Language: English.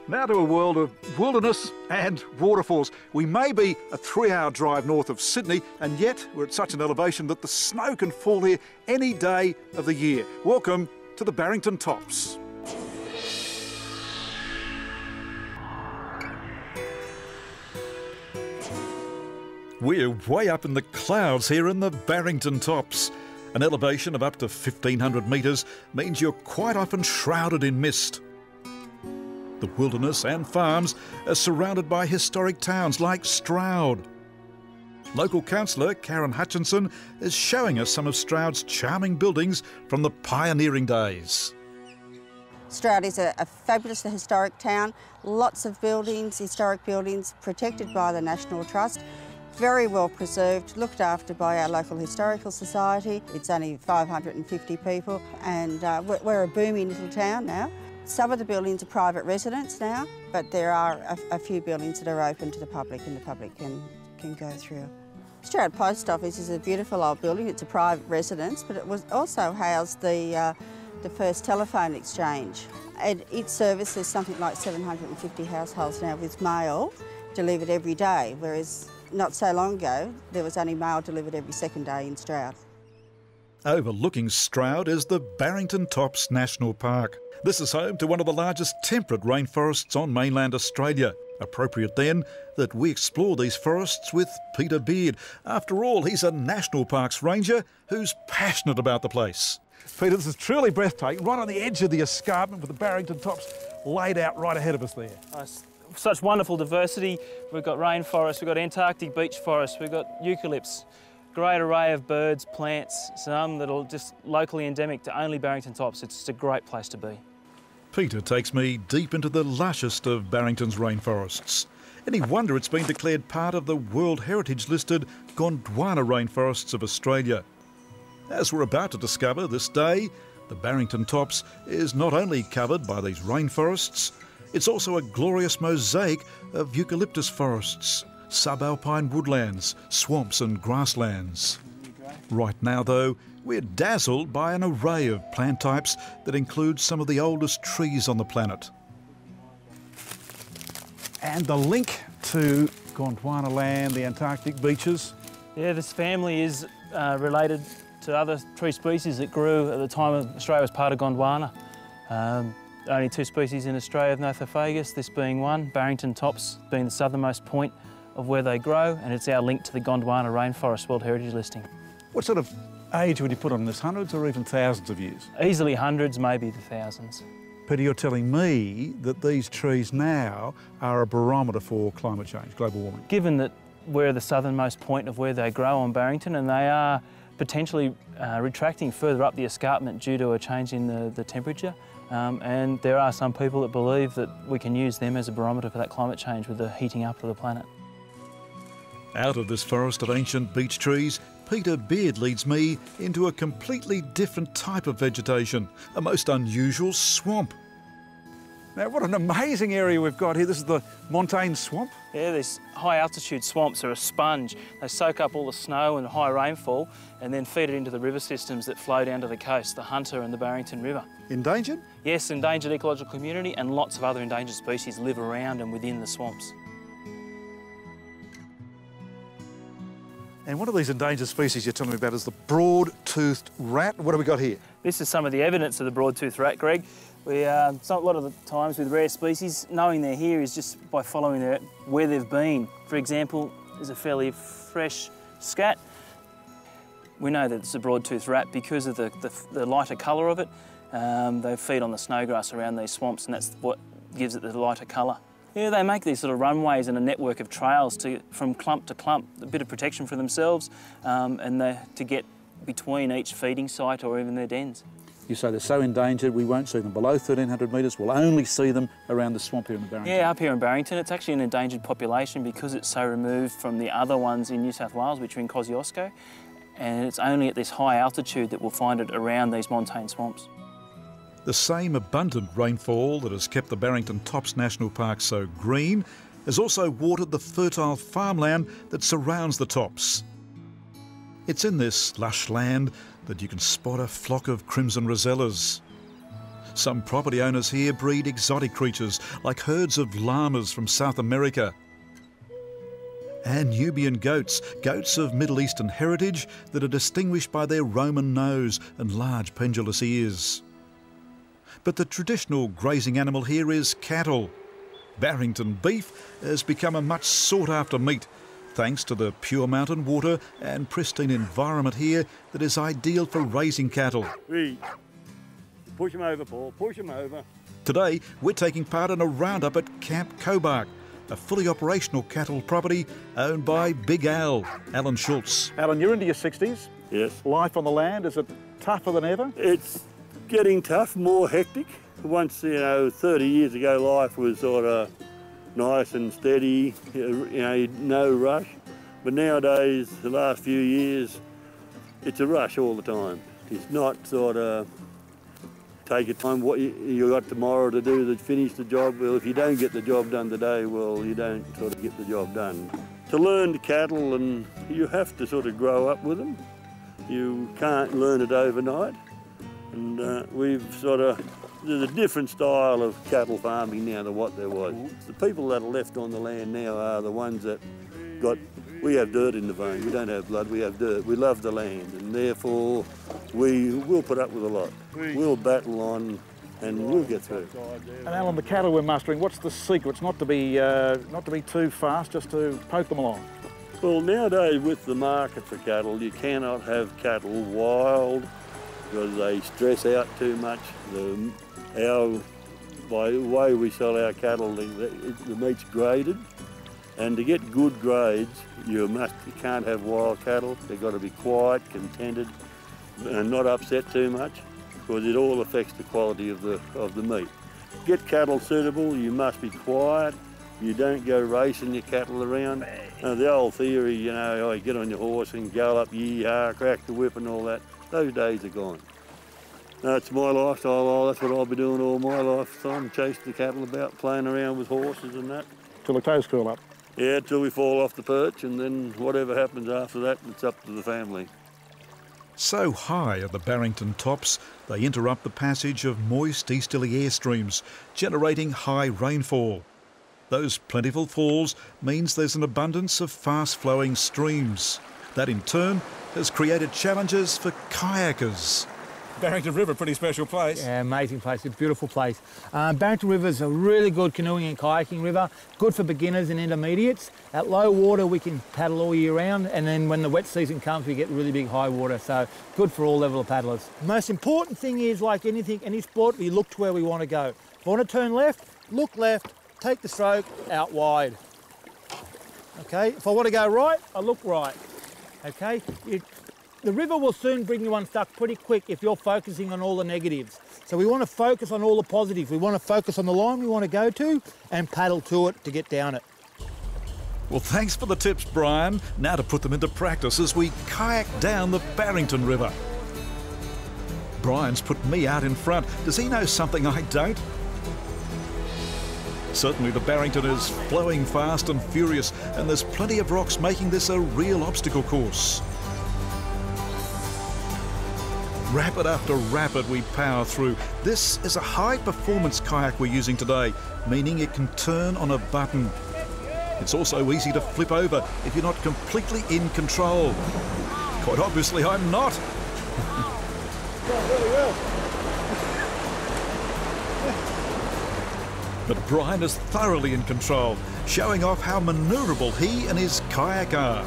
Now to a world of wilderness and waterfalls. We may be a 3-hour drive north of Sydney, and yet we're at such an elevation that the snow can fall here any day of the year. Welcome to the Barrington Tops. We're way up in the clouds here in the Barrington Tops. An elevation of up to 1,500 metres means you're quite often shrouded in mist. The wilderness and farms are surrounded by historic towns like Stroud. Local councillor Karen Hutchinson is showing us some of Stroud's charming buildings from the pioneering days. Stroud is a fabulous historic town. Lots of buildings, historic buildings, protected by the National Trust. Very well preserved, looked after by our local historical society. It's only 550 people and we're a booming little town now. Some of the buildings are private residence now, but there are a few buildings that are open to the public and the public can go through. Stroud Post Office is a beautiful old building. It's a private residence, but it was also housed the first telephone exchange. And it services something like 750 households now with mail delivered every day, whereas not so long ago there was only mail delivered every second day in Stroud. Overlooking Stroud is the Barrington Tops National Park. This is home to one of the largest temperate rainforests on mainland Australia. Appropriate then that we explore these forests with Peter Beard. After all, he's a National Parks ranger who's passionate about the place. Peter, this is truly breathtaking, right on the edge of the escarpment with the Barrington Tops laid out right ahead of us there. Such wonderful diversity. We've got rainforest, we've got Antarctic beech forest, we've got eucalypts. Great array of birds, plants, some that are just locally endemic to only Barrington Tops. It's just a great place to be. Peter takes me deep into the lushest of Barrington's rainforests. Any wonder it's been declared part of the World Heritage listed Gondwana rainforests of Australia. As we're about to discover this day, the Barrington Tops is not only covered by these rainforests, it's also a glorious mosaic of eucalyptus forests, subalpine woodlands, swamps and grasslands. Right now though, we're dazzled by an array of plant types that include some of the oldest trees on the planet. And the link to Gondwana land, the Antarctic beaches. Yeah, this family is related to other tree species that grew at the time Australia was part of Gondwana. Only 2 species in Australia of Nothofagus, this being one, Barrington Tops being the southernmost point of where they grow, and it's our link to the Gondwana Rainforest World Heritage listing. What sort of age would you put on this, hundreds or even thousands of years? Easily hundreds, maybe the thousands. Peter, you're telling me that these trees now are a barometer for climate change, global warming. Given that we're the southernmost point of where they grow on Barrington, and they are potentially retracting further up the escarpment due to a change in the temperature, and there are some people that believe that we can use them as a barometer for that climate change with the heating up of the planet. Out of this forest of ancient beech trees, Peter Beard leads me into a completely different type of vegetation, a most unusual swamp. Now, what an amazing area we've got here. This is the Montane Swamp. Yeah, these high altitude swamps are a sponge. They soak up all the snow and high rainfall and then feed it into the river systems that flow down to the coast, the Hunter and the Barrington River. Endangered? Yes, endangered ecological community, and lots of other endangered species live around and within the swamps. And one of these endangered species you're telling me about is the broad-toothed rat. What have we got here? This is some of the evidence of the broad-toothed rat, Greg. A lot of the times with rare species, knowing they're here is just by following where they've been. For example, there's a fairly fresh scat. We know that it's a broad-toothed rat because of the lighter colour of it. They feed on the snowgrass around these swamps, and that's what gives it the lighter colour. Yeah, they make these sort of runways and a network of trails from clump to clump, a bit of protection for themselves and to get between each feeding site or even their dens. You say they're so endangered we won't see them below 1,300 metres, we'll only see them around the swamp here in the Barrington. Yeah, up here in Barrington. It's actually an endangered population because it's so removed from the other ones in New South Wales, which are in Kosciuszko, and it's only at this high altitude that we'll find it around these montane swamps. The same abundant rainfall that has kept the Barrington Tops National Park so green has also watered the fertile farmland that surrounds the tops. It's in this lush land that you can spot a flock of crimson rosellas. Some property owners here breed exotic creatures like herds of llamas from South America and Nubian goats, goats of Middle Eastern heritage that are distinguished by their Roman nose and large pendulous ears. But the traditional grazing animal here is cattle. Barrington beef has become a much sought-after meat, thanks to the pure mountain water and pristine environment here that is ideal for raising cattle. Push them over, Paul, push them over. Today, we're taking part in a roundup at Camp Cobark, a fully operational cattle property owned by Big Al, Alan Schultz. Alan, you're into your 60s. Yes. Life on the land, is it tougher than ever? It's getting tough, more hectic. Once, 30 years ago, life was sort of nice and steady, no rush. But nowadays, the last few years, it's a rush all the time. It's not sort of take your time, what you got tomorrow to do to finish the job. Well, if you don't get the job done today, well, you don't sort of get the job done. To learn cattle, and you have to sort of grow up with them. You can't learn it overnight. And there's a different style of cattle farming now than what there was. The people that are left on the land now are the ones that we have dirt in the vein. We don't have blood, we have dirt. We love the land, and therefore we will put up with a lot. We'll battle on, and we'll get through. And Alan, the cattle we're mustering, what's the secret? It's not to be too fast, just to poke them along. Well, nowadays with the market for cattle, you cannot have cattle wild because they stress out too much. By the way we sell our cattle, the meat's graded, and to get good grades, you can't have wild cattle. They've got to be quiet, contented, and not upset too much, because it all affects the quality of the meat. Get cattle suitable, you must be quiet. You don't go racing your cattle around. The old theory, you get on your horse and gallop, yee-haw, crack the whip and all that, those days are gone. It's my lifestyle, that's what I'll be doing all my lifetime, chasing the cattle about, playing around with horses and that. Till the toes curl up. Yeah, till we fall off the perch, and then whatever happens after that, it's up to the family. So high are the Barrington Tops, they interrupt the passage of moist easterly air streams, generating high rainfall. Those plentiful falls means there's an abundance of fast-flowing streams. That in turn has created challenges for kayakers. Barrington River, pretty special place. Yeah, amazing place, a beautiful place. Barrington River is a really good canoeing and kayaking river, good for beginners and intermediates. At low water we can paddle all year round, and then when the wet season comes we get really big high water, so good for all level of paddlers. The most important thing is, like anything, any sport, we look to where we want to go. If I want to turn left, look left, take the stroke out wide. Okay, if I want to go right, I look right. Okay, the river will soon bring you unstuck pretty quick if you're focusing on all the negatives. So we want to focus on all the positives. We want to focus on the line we want to go to and paddle to it to get down it. Well, thanks for the tips, Brian. Now to put them into practice as we kayak down the Barrington River. Brian's put me out in front. Does he know something I don't? Certainly the Barrington is flowing fast and furious, and there's plenty of rocks making this a real obstacle course. Rapid after rapid we power through. This is a high-performance kayak we're using today, meaning it can turn on a button. It's also easy to flip over if you're not completely in control. Quite obviously I'm not. Going really well. But Brian is thoroughly in control, showing off how manoeuvrable he and his kayak are.